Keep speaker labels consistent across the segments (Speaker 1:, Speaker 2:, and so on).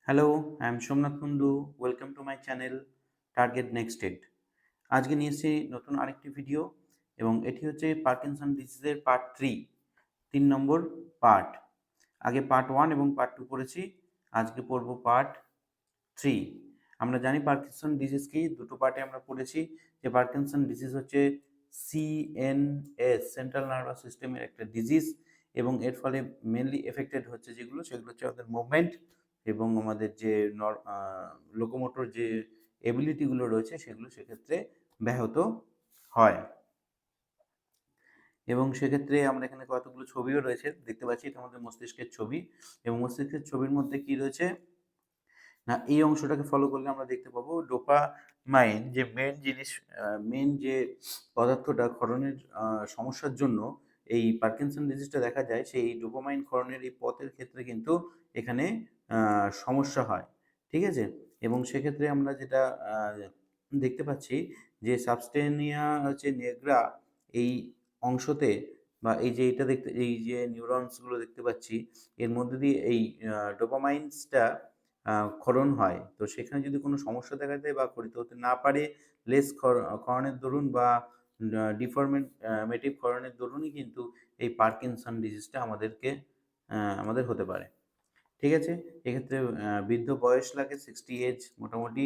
Speaker 1: Hello, I am Somnath Kundu. Welcome to my channel target next date. আজকে নিয়ে এসেছি নতুন আরেকটি ভিডিও এবং এটি হচ্ছে পার্কিনসন ডিজিজের পার্ট 3 নম্বর পার্ট। আগে পার্ট 1 এবং পার্ট 2 পড়েছি, আজকে পড়ব পার্ট 3। আমরা জানি পার্কিনসন ডিজিজ কি, দুটো পার্টে আমরা পড়েছি যে পার্কিনসন ডিজিজ হচ্ছে সিএনএস, সেন্ট্রাল নার্ভাস সিস্টেমের একটা ডিজিজ এবং এর ফলে মেনলি এফেক্টেড হচ্ছে সেগুলো হচ্ছে আমাদের মুভমেন্ট এবং আমাদের যে লোকোমোটর যে এবিলিটিগুলো রয়েছে সেগুলো সেক্ষেত্রে ব্যাহত হয়। এবং সেক্ষেত্রে আমরা এখানে কতগুলো ছবিও রয়েছে দেখতে পাচ্ছি, এটা আমাদের মস্তিষ্কের ছবি এবং মস্তিষ্কের ছবির মধ্যে কি রয়েছে না, এই অংশটাকে ফলো করলে আমরা দেখতে পাবো ডোপামাইন যে মেন জিনিস, মেন যে পদার্থটা ক্ষরণের সমস্যার জন্য এই পার্কিনসন ডিজিজটা দেখা যায়, সেই ডোপামাইন ক্ষরণের এই পথের ক্ষেত্রে কিন্তু এখানে সমস্যা হয়। ঠিক আছে? এবং সেক্ষেত্রে আমরা যেটা দেখতে পাচ্ছি যে সাবস্টেনিয়া হচ্ছে নেগ্রা এই অংশতে বা এই যে এটা দেখতে, এই যে নিউরনসগুলো দেখতে পাচ্ছি এর মধ্যে দিয়ে এই ডোপামাইনসটা ক্ষরণ হয়। তো সেখানে যদি কোনো সমস্যা দেখা দেয় বা ক্ষরিত হতে না পারে, লেস ক্ষরণের দরুন বা ডিফরমেটিভ ক্ষরণের দরুনই কিন্তু এই পার্কিনসন ডিজিজটা আমাদের হতে পারে। ঠিক আছে? এক্ষেত্রে বৃদ্ধ বয়স লাগে, 60 এজ মোটামুটি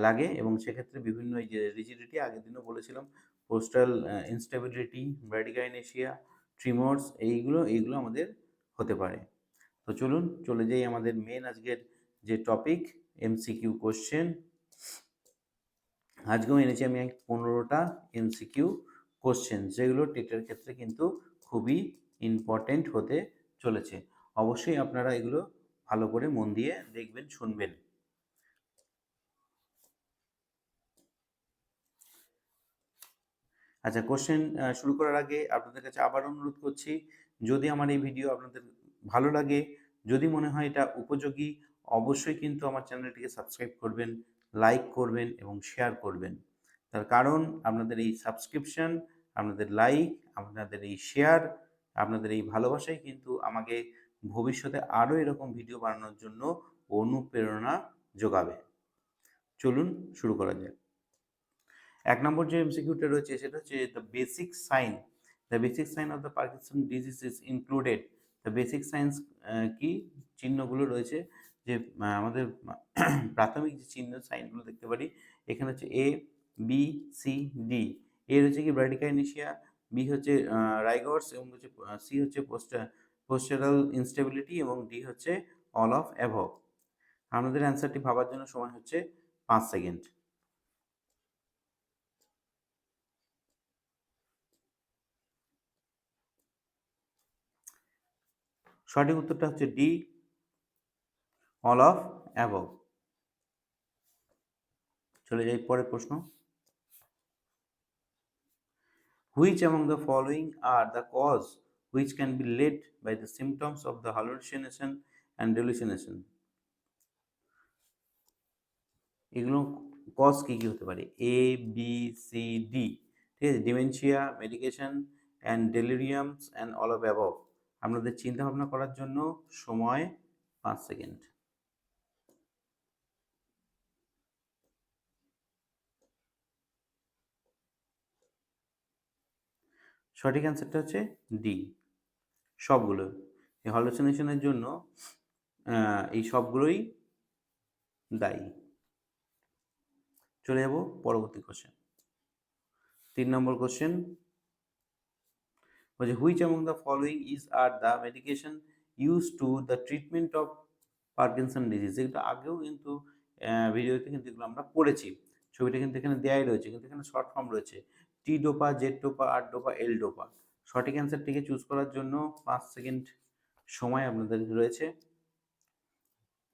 Speaker 1: লাগে এবং সেক্ষেত্রে বিভিন্ন এই যে রিজিডিটি আগের দিনও বলেছিলাম, পোস্টাল ইনস্টেবিলিটি, ব্র্যাডিকাইনেসিয়া, ট্রিমরস এইগুলো আমাদের হতে পারে। তো চলুন চলে যাই আমাদের মেন আজকের যে টপিক, এমসিকিউ কোশ্চেন। আজকেও এনেছি আমি 15টা এমসিকিউ কোশ্চেন, যেগুলো টেটের ক্ষেত্রে কিন্তু খুবই ইম্পর্টেন্ট হতে চলেছে। অবশ্যই আপনারা এগুলো ভালো করে মন দিয়ে দেখবেন, শুনবেন। আচ্ছা, কোশ্চেন শুরু করার আগে আপনাদের কাছে আবার অনুরোধ করছি, যদি আমার এই ভিডিও আপনাদের ভালো লাগে, যদি মনে হয় এটা উপযোগী, অবশ্যই কিন্তু আমার চ্যানেলটিকে সাবস্ক্রাইব করবেন, লাইক করবেন এবং শেয়ার করবেন। তার কারণ আপনাদের এই সাবস্ক্রিপশন, আপনাদের লাইক, আপনাদের এই শেয়ার, আপনাদের এই ভালোবাসাই কিন্তু আমাকে ভবিষ্যতে আরও এরকম ভিডিও বানানোর জন্য অনুপ্রেরণা যোগাবে। চলুন শুরু করা যাক। 1 নম্বর যে এমসিকিউটা রয়েছে সেটা হচ্ছে the basic sign of the Parkinson disease is included. The basic signs কি, চিহ্নগুলো রয়েছে যে আমাদের প্রাথমিক যে চিহ্ন সাইনগুলো দেখতে পারি, এখানে হচ্ছে এ, বি, সি, ডি। এ হচ্ছে কি ব্র্যাডিকাইনেসিয়া, বি হচ্ছে রাইগর্স এবং হচ্ছে সি হচ্ছে পোস্টারাল ইনস্টেবিলিটি এবং ডি হচ্ছে অল অফ অ্যাভভ। আমাদের অ্যান্সারটি ভাবার জন্য সময় হচ্ছে 5 সেকেন্ড। সঠিক উত্তরটা হচ্ছে ডি, অল অফ অ্যাবভ। চলে যাই পরের প্রশ্ন। Which among the following are the cause which can be led by the symptoms of the hallucination and delucination? এগুলো কজ কী কী হতে পারে? A, B, C, D. ঠিক আছে? Dementia, medication and deliriums and all of above. আপনাদের চিন্তা ভাবনা করার জন্য সময় 5 সেকেন্ড। সঠিক অ্যান্সারটা হচ্ছে ডি, সবগুলো। এই হ্যালুসিনেশনের জন্য এই সবগুলোই দায়ী। চলে যাব পরবর্তী কোশ্চেন। 3 নম্বর কোশ্চেন বলছে which among the following is are the medication use to the treatment of Parkinson disease? এগুলো আগেও কিন্তু ভিডিওতে কিন্তু এগুলো আমরা পড়েছি। ছবিটা কিন্তু এখানে দেয়াই রয়েছে, কিন্তু এখানে শর্ট ফর্ম রয়েছে টি ডোপা, জেড ডোপা, আর ডোপা, এল ডোপা। সঠিক অ্যান্সারটিকে চুজ করার জন্য 5 সেকেন্ড সময় আপনাদের রয়েছে।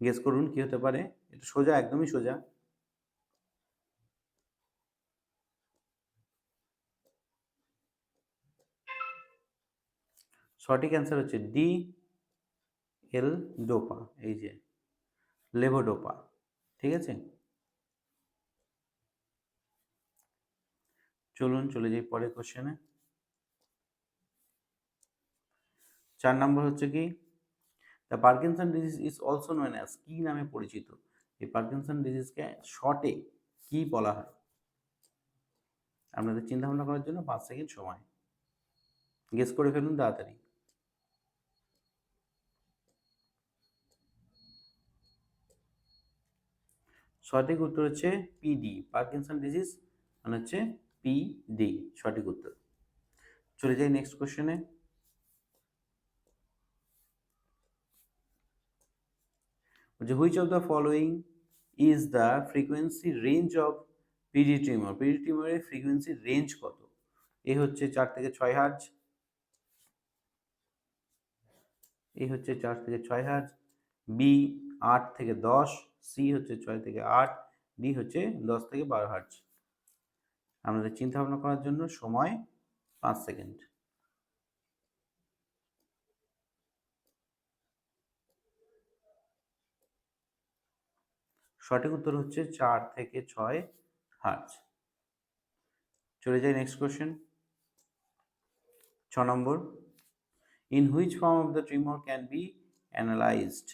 Speaker 1: গেস করুন কি হতে পারে। এটা সোজা, একদমই সোজা। সঠিক অ্যান্সার হচ্ছে ডি, এল ডোপা, এই যে লেভোডোপা। ঠিক আছে? চলুন চলে যাই পরের কোশ্চেনে। 4 নম্বর হচ্ছে কি, the Parkinson disease is also known as, কি নামে পরিচিত? এই পার্কিনসন ডিজিজকে শর্টে কি বলা হয়? আপনাদের চিন্তা ভাবনা করার জন্য 5 সেকেন্ড সময়, গেস করে ফেলুন তাড়াতাড়ি। সঠিক উত্তর হচ্ছে পিডি, পার্কিনসন ডিজিজ মানে হচ্ছে পিডি, সঠিক উত্তর। চলে যাই নেক্সট কোশ্চেনে। যে which of the following is the frequency range of PD tumour? PD টিউমারের ফ্রিকোয়েন্সি রেঞ্জ কত? এ হচ্ছে 4 থেকে 6 হার্জ, এই হচ্ছে 4 থেকে 6 হার্জ, বি 8 থেকে 10, সি হচ্ছে 6 থেকে 8, ডি হচ্ছে 10 থেকে 12 হার্জ। আমাদের চিন্তা ভাবনা করার জন্য সময় 5 সেকেন্ড। সঠিক উত্তর হচ্ছে 4 থেকে 6 হার্জ। চলে যাই নেক্সট কোশ্চেন, 6 নম্বর। In which form of the tremor can be analyzed?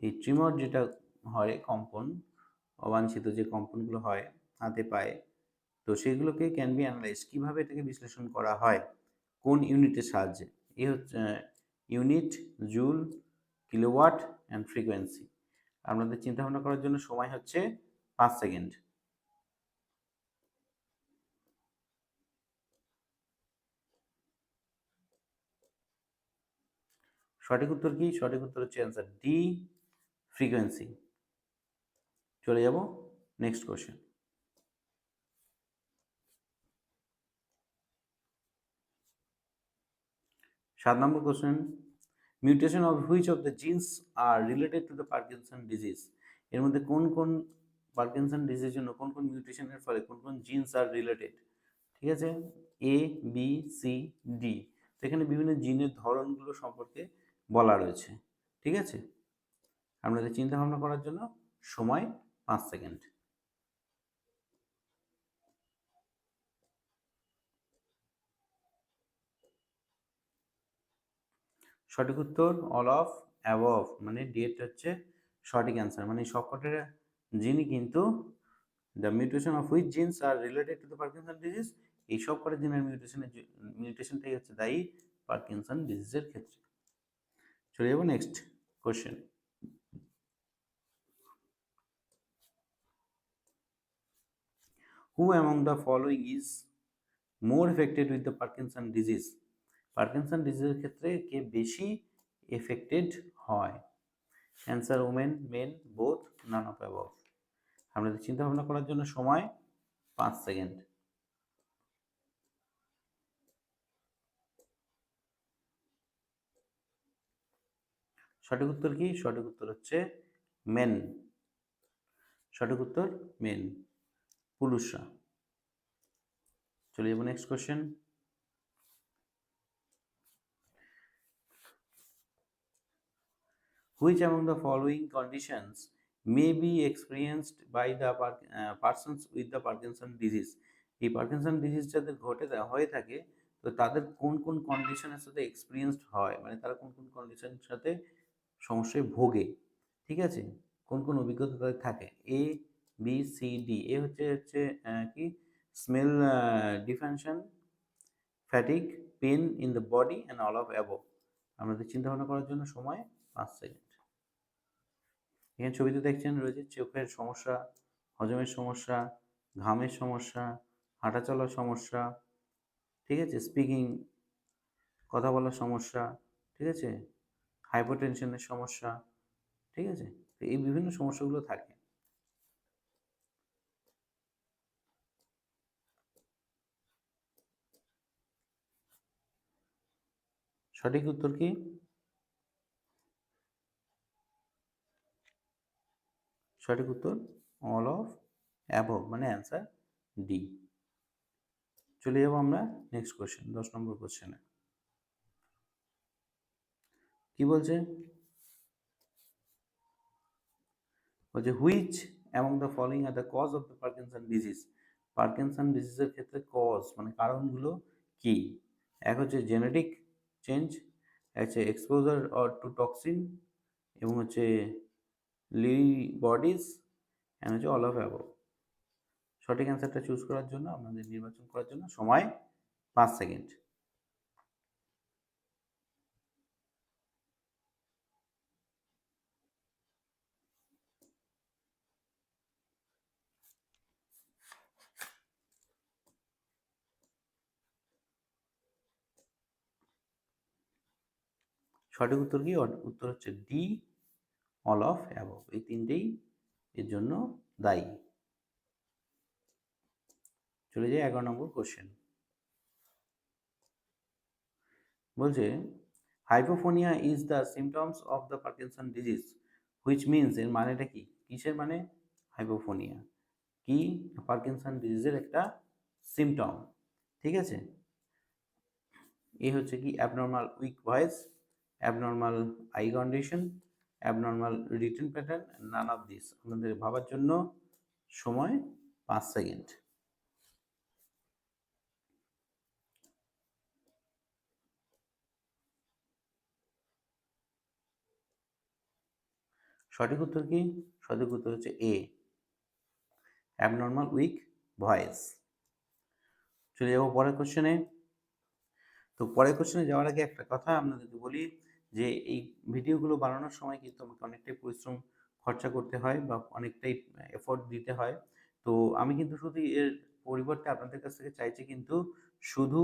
Speaker 1: এই ট্রিমর যেটা হয়, কম্পন, অবাঞ্ছিত যে কম্পনগুলো হয় হাতে পায়ে, তো সেগুলোকে ক্যান বি অ্যানালাইজ, কীভাবে এটাকে বিশ্লেষণ করা হয়, কোন ইউনিটের সাহায্যে? এ হচ্ছে unit, joule, kilowatt and frequency. আপনাদের চিন্তা ভাবনা করার জন্য সময় হচ্ছে 5 সেকেন্ড। সঠিক উত্তর কি? সঠিক উত্তর হচ্ছে অ্যান্সার ডি, ফ্রিকোয়েন্সি। চলে যাব next question. 7 number question, mutation of which of the genes are related to the Parkinson disease? এর মধ্যে কোন কোন পার্কিনসন ডিজিজের জন্য কোন কোন মিউটেশনের ফলে কোন কোন জিনস আর রিলেটেড? ঠিক আছে, এ, বি, সি, ডি। তো এখানে বিভিন্ন জিনের ধরনগুলো সম্পর্কে বলা রয়েছে। ঠিক আছে, আপনাদের চিন্তা ভাবনা করার জন্য সময় 5 সেকেন্ড। সঠিক উত্তর অল অফ অ্যাবভ, মানে ডি এর হচ্ছে সঠিক অ্যান্সার। মানে সবকটা জিনই কিন্তু, the mutation of which genes are related to the Parkinson disease, এই সব কটা জিনের মিউটেশনটাই হচ্ছে দায়ী পার্কিনসন ডিজিজের ক্ষেত্রে। চলে যাবো next question. Who among the following is more affected with the Parkinson disease? Parkinson ডিজিজের ক্ষেত্রে কে বেশি এফেক্টেড হয়? Answer women, men, both, none of above. আপনাদের চিন্তা ভাবনা করার জন্য সময় 5 সেকেন্ড। সঠিক উত্তর কি? সঠিক উত্তর হচ্ছে মেন, সঠিক উত্তর মেন, পুরুষরা। চলে যাবো next question. Which among the following conditions may be experienced by the persons with the Parkinson disease? এই পার্কিনসন ডিজিজ যাদের হয়ে থাকে, তো তাদের কোন কোন কন্ডিশনের সাথে এক্সপিরিয়েন্সড হয়, মানে তারা কোন কোন কন্ডিশনের সাথে সমস্যায় ভোগে? ঠিক আছে, কোন কোন অভিজ্ঞতা তাদের থাকে? A, B, C, D. A হচ্ছে হচ্ছে কি, smell differentiation, fatigue, pain in the body and all of above. আমাদের চিন্তা ভাবনা করার জন্য সময় 5 সেকেন্ড। এখানে ছবিতে দেখছেন রয়েছে চোখের সমস্যা, হজমের সমস্যা, ঘামের সমস্যা, হাঁটা চলার সমস্যা, ঠিক আছে, স্পিকিং, কথা বলার সমস্যা, ঠিক আছে, হাইপারটেনশনের সমস্যা, ঠিক আছে, তো এই বিভিন্ন সমস্যাগুলো থাকে। সঠিক উত্তর কি? সঠিক উত্তর অল অফ অ্যাবভ, মানে অ্যান্সার ডি। চলে যাবো আমরা নেক্সট কোশ্চেন, 10 নম্বর কোশ্চেনে। কি বলছে? বলছে which among the following are the cause of the Parkinson disease? Parkinson ডিজিজের ক্ষেত্রে কজ মানে কারণগুলো কি? এক হচ্ছে জেনেটিক চেঞ্জ, হচ্ছে এক্সপোজার অর টু টক্সিন, এবং হচ্ছে লিভ বডিজ, অ্যান্ড হচ্ছে অল অফ অ্যাবভ। সঠিক অ্যান্সারটা চুজ করার জন্য, আপনাদের নির্বাচন করার জন্য সময় 5 সেকেন্ড। সঠিক উত্তর কি? উত্তর হচ্ছে ডি, অল অফ অ্যাবভ। এই তিনটেই এর জন্য দায়ী। চলে যাই 11 নম্বর কোশ্চেন। বলছে hypophonia is the symptoms of the Parkinson disease which means, এর মানেটা কি? কিসের মানে হাইপোফোনিয়া? কি? পার্কিনসন ডিজিজের একটা সিমটম। ঠিক আছে, এ হচ্ছে কি abnormal weak voice, abnormal eye condition, abnormal written pattern, none of this. আপনাদের ভাবার জন্য সময় 5 সেকেন্ড। সঠিক উত্তর কি? সঠিক উত্তর হচ্ছে এ, অ্যাবনর্মাল উইক ভয়েস। চলে যাবো পরের কোশ্চেনে। তো পরের কোশ্চেনে যাওয়ার আগে একটা কথা আপনাদেরকে বলি, যে এই ভিডিওগুলো বানানোর সময় কিন্তু আমাকে অনেকটাই পরিশ্রম খরচা করতে হয় বা অনেকটাই এফোর্ট দিতে হয়। তো আমি কিন্তু শুধু এর পরিবর্তে আপনাদের কাছ থেকে চাইছি কিন্তু শুধু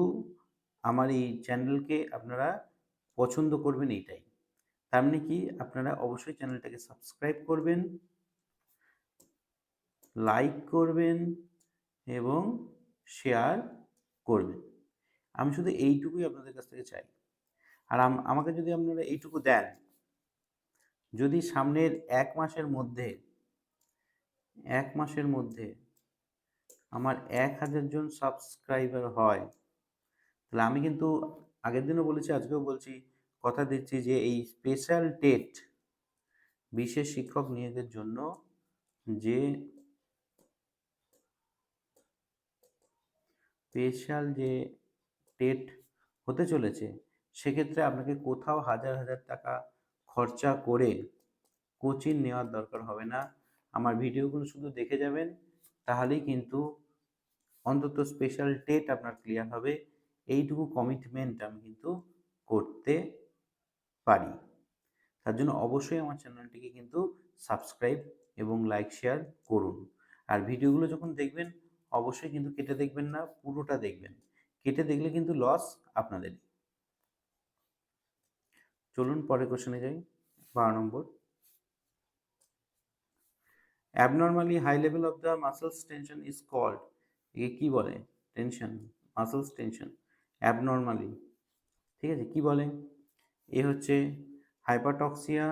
Speaker 1: আমার এই চ্যানেলকে আপনারা পছন্দ করবেন, এইটাই। তার মানে কি, আপনারা অবশ্যই চ্যানেলটাকে সাবস্ক্রাইব করবেন, লাইক করবেন এবং শেয়ার করবেন। আমি শুধু এইটুকুই আপনাদের কাছ থেকে চাই। আর আমাকে যদি আপনারা এইটুকু দেন, যদি সামনের 1 মাসের মধ্যে আমার 1000 জন সাবস্ক্রাইবার হয়, তাহলে আমি কিন্তু আগের দিনও বলেছি, আজকেও বলছি, কথা দিচ্ছি যে এই স্পেশাল টেট, বিশেষ শিক্ষক নিয়োগের জন্য যে স্পেশাল যে টেট হতে চলেছে, সেক্ষেত্রে আপনাকে কোথাও হাজার হাজার টাকা খরচা করে কোচিং নেওয়ার দরকার হবে না। আমার ভিডিওগুলো শুধু দেখে যাবেন, তাহলেই কিন্তু অন্তত স্পেশাল টেট আপনার ক্লিয়ার হবে। এইটুকু কমিটমেন্ট আমি কিন্তু করতে পারি। তার জন্য অবশ্যই আমার চ্যানেলটিকে কিন্তু সাবস্ক্রাইব এবং লাইক শেয়ার করুন। আর ভিডিওগুলো যখন দেখবেন, অবশ্যই কিন্তু কেটে দেখবেন না, পুরোটা দেখবেন। কেটে দেখলে কিন্তু লস আপনাদেরই। চলুন পরের কোশ্চেনে যাই। 12 নম্বর। Abnormally high level of the muscles tension is called, একে কি বলে? টেনশন, মাসলস টেনশন অ্যাবনর্মালি, ঠিক আছে, কি বলে? এ হচ্ছে হাইপারটক্সিয়া,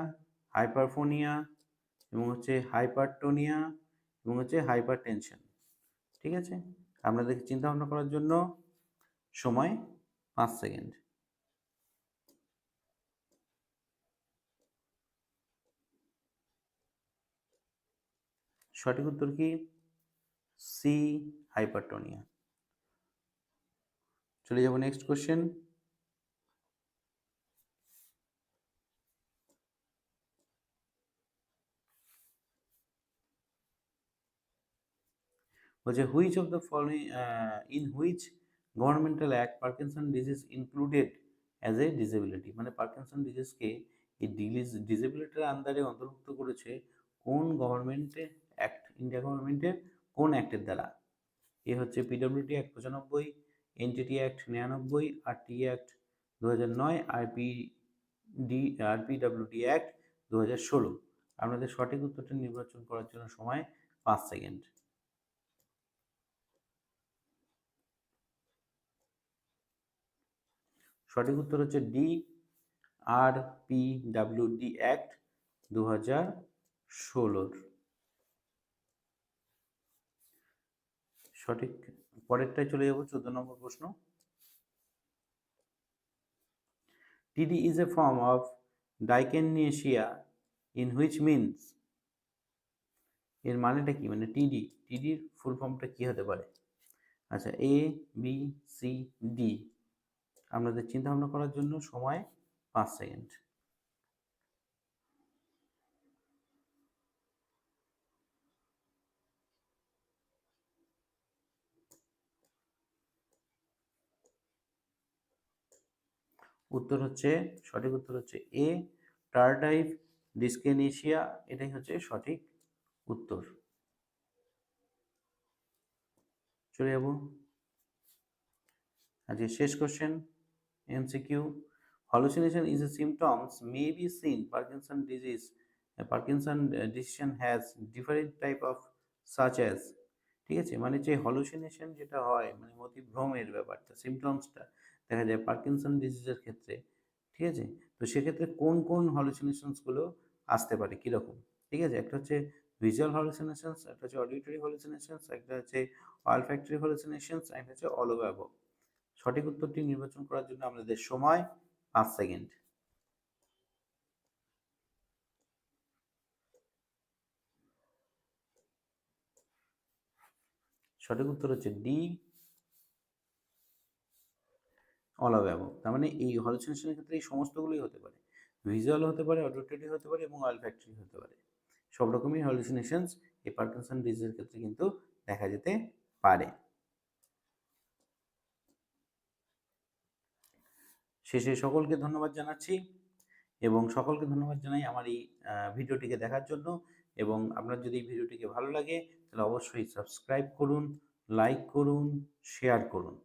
Speaker 1: হাইপারফোনিয়া, এবং হচ্ছে হাইপারটোনিয়া, এবং হচ্ছে হাইপার টেনশন। ঠিক আছে, আপনাদেরকে চিন্তা ভাবনা করার জন্য সময় 5 সেকেন্ড। সঠিক উত্তর কি? সি, হাইপারটোনিয়া। চলে যাব নেক্সট কোশ্চেন। বলছে which of the following, in which governmental act Parkinson disease included as a disability, মানে পার্কিনসন ডিজিজকে এই ডিসেবিলিটির আন্ডারে অন্তর্ভুক্ত করেছে কোন গভর্নমেন্টের অ্যাক্ট, ইন্ডিয়া গভর্নমেন্টের কোন অ্যাক্টের দ্বারা? এ হচ্ছে PWD act 95, NTT act 99, RT act 2009, RPWD act 2016। আপনাদের সঠিক উত্তরটি নির্বাচন করার জন্য সময় 5 সেকেন্ড। সঠিক উত্তর হচ্ছে ডি, আরপিডব্লিউডি অ্যাক্ট 2016। সঠিক। পরেরটায় চলে যাব, 14 নম্বর প্রশ্ন। TD is a form of dyskinesia in which means, এর মানেটা কি? মানে টিডি, টিডির ফুল ফর্মটা কি হতে পারে? আচ্ছা, এ, বি, সি, ডি। আপনাদের চিন্তা ভাবনা করার জন্য সময় 5 সেকেন্ড। উত্তর হচ্ছে, সঠিক উত্তর হচ্ছে এ, টারডাইভ ডিসকেনেশিয়া, এটাই হচ্ছে সঠিক উত্তর। চলে যাব আজকে শেষ question, MCQ. Hallucination is a symptoms may be seen Parkinson disease. Parkinson decision has different type of such as, ঠিক আছে, মানে যে হলুসিনেশন যেটা হয় মানে মতিভ্রমের ব্যাপারটা, সিমটমসটা দেখা যায় পার্কিনসন ডিজিজের ক্ষেত্রে, ঠিক আছে। তো সেক্ষেত্রে কোন কোন হলুসিনেশনসগুলো আসতে পারে কীরকম, ঠিক আছে। একটা হচ্ছে ভিজুয়াল হলুসিনেশনস, একটা হচ্ছে অডিটরি হলুসিনেশনস, একটা হচ্ছে অলফ্যাক্টরি হলুসিনেশনস, একটা হচ্ছে অল অফ অ্যাবভ। সঠিক উত্তরটি নির্বাচন করার জন্য আমাদের সময় 5 সেকেন্ড। সঠিক উত্তর হচ্ছে ডি, অল অফ অ্যাবভ। তার মানে এই হলুসিনেশনের ক্ষেত্রে এই সমস্তগুলোই হতে পারে, ভিজুয়াল হতে পারে, অডিটরি হতে পারে এবং অলফ্যাক্টরি হতে পারে। সব রকমই হলুসিনেশনস এই পার্কিনসন ডিজিজের ক্ষেত্রে কিন্তু দেখা যেতে পারে। শেষে সকলকে ধন্যবাদ জানাচ্ছি এবং সকলকে ধন্যবাদ জানাই আমার এই ভিডিওটিকে দেখার জন্য। এবং আপনার যদি এই ভিডিওটিকে ভালো লাগে তাহলে অবশ্যই সাবস্ক্রাইব করুন, লাইক করুন, শেয়ার করুন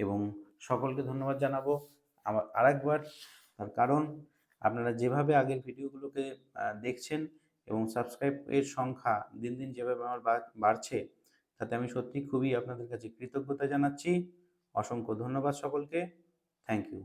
Speaker 1: এবং সকলকে ধন্যবাদ জানাবো আমার আরেকবার। তার কারণ আপনারা যেভাবে আগের ভিডিওগুলোকে দেখছেন এবং সাবস্ক্রাইবের সংখ্যা দিন দিন যেভাবে আমার বাড়ছে, তাতে আমি সত্যি খুবই আপনাদের কাছে কৃতজ্ঞতা জানাচ্ছি। অসংখ্য ধন্যবাদ সকলকে। Thank you.